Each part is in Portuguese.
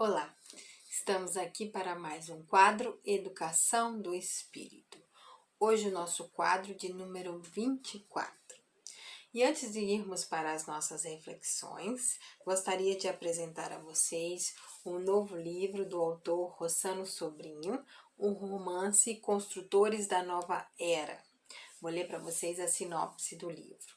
Olá, estamos aqui para mais um quadro Educação do Espírito. Hoje o nosso quadro de número 24. E antes de irmos para as nossas reflexões, gostaria de apresentar a vocês um novo livro do autor Rossano Sobrinho, o romance Construtores da Nova Era. Vou ler para vocês a sinopse do livro.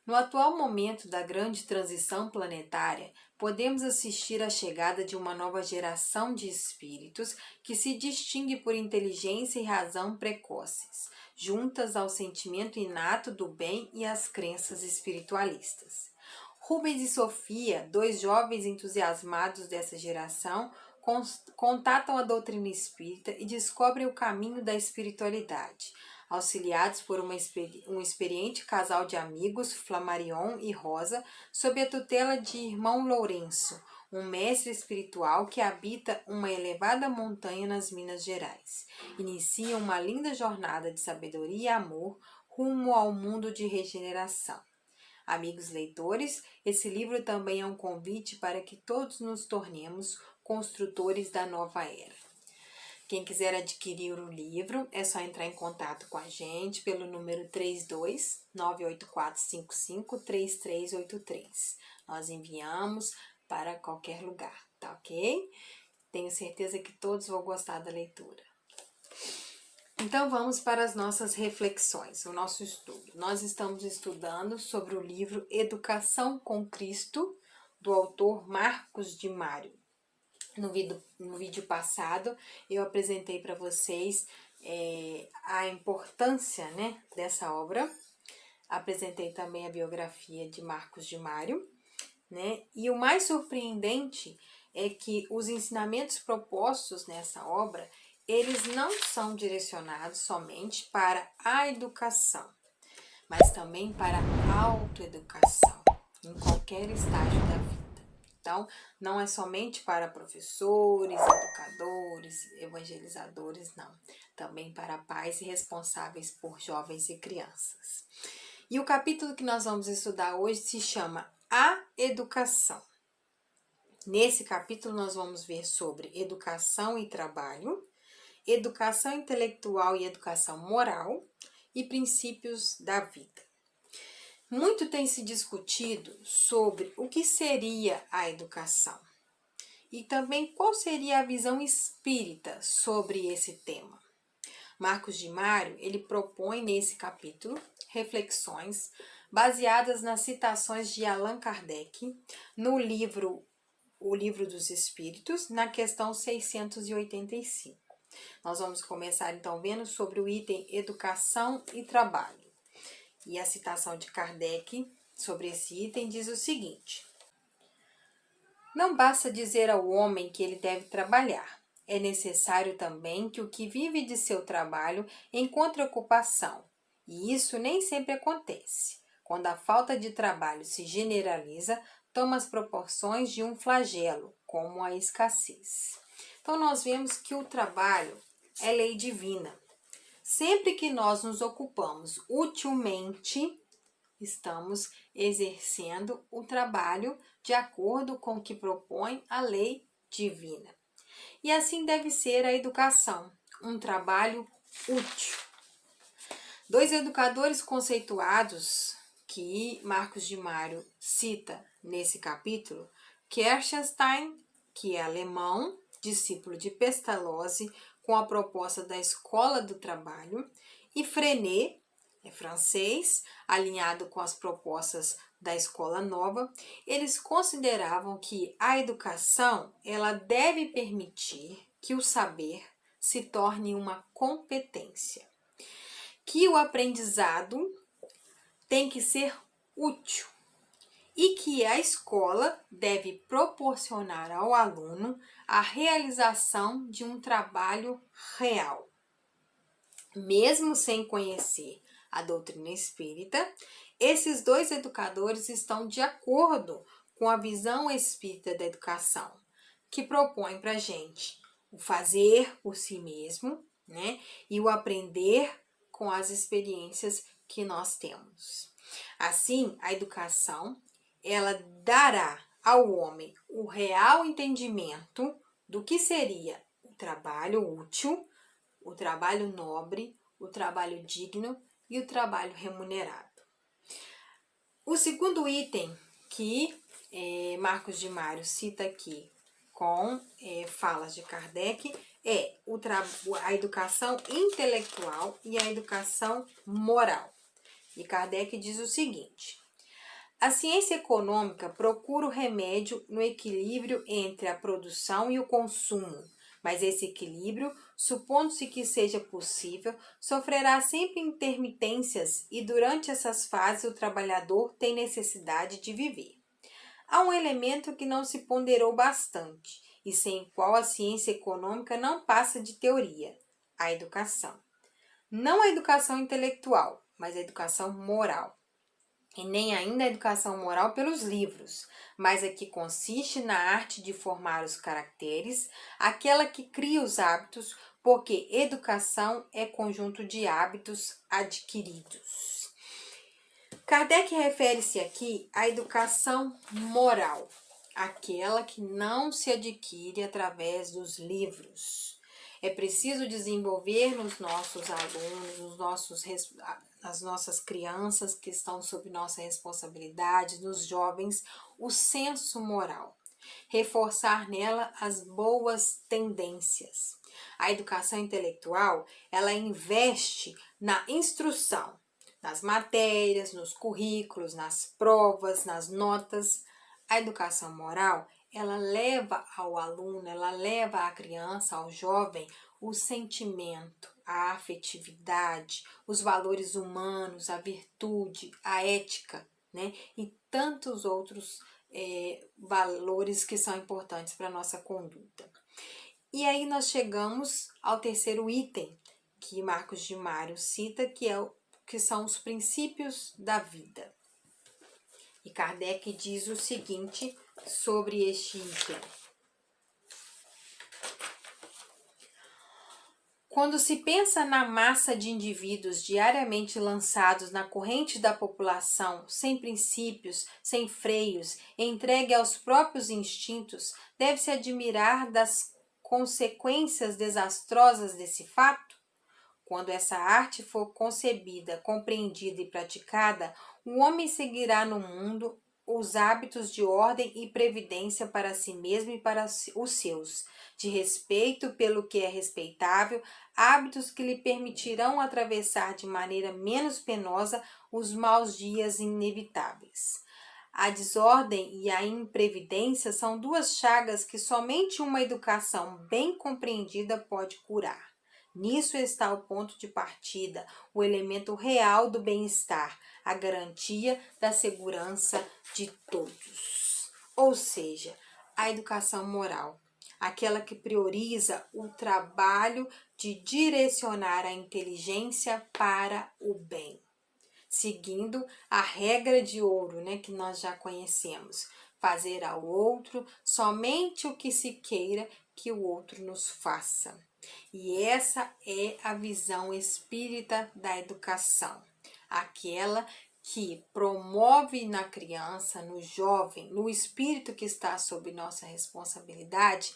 No atual momento da grande transição planetária, podemos assistir à chegada de uma nova geração de espíritos que se distingue por inteligência e razão precoces, juntas ao sentimento inato do bem e às crenças espiritualistas. Rubens e Sofia, dois jovens entusiasmados dessa geração, contatam a doutrina espírita e descobrem o caminho da espiritualidade. Auxiliados por um experiente casal de amigos, Flamarion e Rosa, sob a tutela de irmão Lourenço, um mestre espiritual que habita uma elevada montanha nas Minas Gerais. Iniciam uma linda jornada de sabedoria e amor rumo ao mundo de regeneração. Amigos leitores, esse livro também é um convite para que todos nos tornemos construtores da nova era. Quem quiser adquirir o livro, é só entrar em contato com a gente pelo número 32-98455-3383. Nós enviamos para qualquer lugar, tá ok? Tenho certeza que todos vão gostar da leitura. Então vamos para as nossas reflexões, o nosso estudo. Nós estamos estudando sobre o livro Educação com Cristo, do autor Marcos de Mário. No vídeo passado, eu apresentei para vocês a importância, dessa obra. Apresentei também a biografia de Marcos de Mário, E o mais surpreendente é que os ensinamentos propostos nessa obra, eles não são direcionados somente para a educação, mas também para a autoeducação, em qualquer estágio da vida. Então, não é somente para professores, educadores, evangelizadores, não. Também para pais e responsáveis por jovens e crianças. E o capítulo que nós vamos estudar hoje se chama A Educação. Nesse capítulo, nós vamos ver sobre educação e trabalho, educação intelectual e educação moral e princípios da vida. Muito tem se discutido sobre o que seria a educação e também qual seria a visão espírita sobre esse tema. Marcos de Mário, ele propõe nesse capítulo reflexões baseadas nas citações de Allan Kardec no livro O Livro dos Espíritos, na questão 685. Nós vamos começar então vendo sobre o item educação e trabalho. E a citação de Kardec sobre esse item diz o seguinte: não basta dizer ao homem que ele deve trabalhar. É necessário também que o que vive de seu trabalho encontre ocupação. E isso nem sempre acontece. Quando a falta de trabalho se generaliza, toma as proporções de um flagelo, como a escassez. Então, nós vemos que o trabalho é lei divina. Sempre que nós nos ocupamos utilmente, estamos exercendo o trabalho de acordo com o que propõe a lei divina. E assim deve ser a educação, um trabalho útil. Dois educadores conceituados que Marcos de Mário cita nesse capítulo, Kerstenstein, que é alemão, discípulo de Pestalozzi, com a proposta da Escola do Trabalho, e Freinet, francês, alinhado com as propostas da Escola Nova. Eles consideravam que a educação ela deve permitir que o saber se torne uma competência, que o aprendizado tem que ser útil e que a escola deve proporcionar ao aluno a realização de um trabalho real. Mesmo sem conhecer a doutrina espírita, esses dois educadores estão de acordo com a visão espírita da educação, que propõe para a gente o fazer por si mesmo, e o aprender com as experiências que nós temos. Assim, a educação ela dará ao homem o real entendimento do que seria o trabalho útil, o trabalho nobre, o trabalho digno e o trabalho remunerado. O segundo item que Marcos de Mário cita aqui com falas de Kardec é a educação intelectual e a educação moral. E Kardec diz o seguinte: a ciência econômica procura o remédio no equilíbrio entre a produção e o consumo, mas esse equilíbrio, supondo-se que seja possível, sofrerá sempre intermitências e durante essas fases o trabalhador tem necessidade de viver. Há um elemento que não se ponderou bastante e sem o qual a ciência econômica não passa de teoria: a educação. Não a educação intelectual, mas a educação moral. E nem ainda a educação moral pelos livros, mas a que consiste na arte de formar os caracteres, aquela que cria os hábitos, porque educação é conjunto de hábitos adquiridos. Kardec refere-se aqui à educação moral, aquela que não se adquire através dos livros. É preciso desenvolver nos nossos alunos, nas nossas crianças que estão sob nossa responsabilidade, nos jovens, o senso moral. Reforçar nela as boas tendências. A educação intelectual, ela investe na instrução, nas matérias, nos currículos, nas provas, nas notas. A educação moral, ela leva ao aluno, ela leva à criança, ao jovem, o sentimento, a afetividade, os valores humanos, a virtude, a ética, né? E tantos outros valores que são importantes para a nossa conduta. E aí nós chegamos ao terceiro item que Marcos de Mário cita, que são os princípios da vida. E Kardec diz o seguinte sobre este item: quando se pensa na massa de indivíduos diariamente lançados na corrente da população, sem princípios, sem freios, entregue aos próprios instintos, deve-se admirar das consequências desastrosas desse fato? Quando essa arte for concebida, compreendida e praticada, o homem seguirá no mundo os hábitos de ordem e previdência para si mesmo e para os seus, de respeito pelo que é respeitável, hábitos que lhe permitirão atravessar de maneira menos penosa os maus dias inevitáveis. A desordem e a imprevidência são duas chagas que somente uma educação bem compreendida pode curar. Nisso está o ponto de partida, o elemento real do bem-estar, a garantia da segurança de todos. Ou seja, a educação moral, aquela que prioriza o trabalho de direcionar a inteligência para o bem, seguindo a regra de ouro, né, que nós já conhecemos: fazer ao outro somente o que se queira que o outro nos faça. E essa é a visão espírita da educação, aquela que promove na criança, no jovem, no espírito que está sob nossa responsabilidade,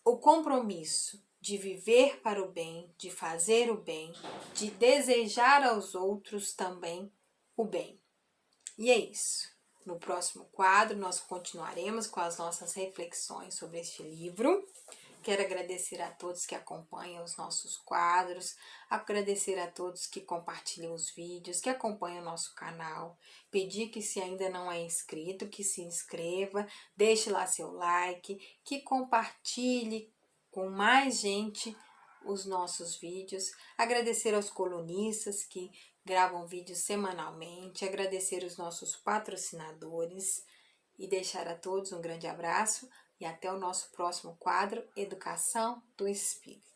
o compromisso de viver para o bem, de fazer o bem, de desejar aos outros também o bem. E é isso. No próximo quadro, nós continuaremos com as nossas reflexões sobre este livro. Quero agradecer a todos que acompanham os nossos quadros, agradecer a todos que compartilham os vídeos, que acompanham o nosso canal. Pedir que, se ainda não é inscrito, que se inscreva, deixe lá seu like, que compartilhe com mais gente os nossos vídeos. Agradecer aos colunistas que gravam vídeos semanalmente, agradecer os nossos patrocinadores e deixar a todos um grande abraço. E até o nosso próximo quadro, Educação do Espírito.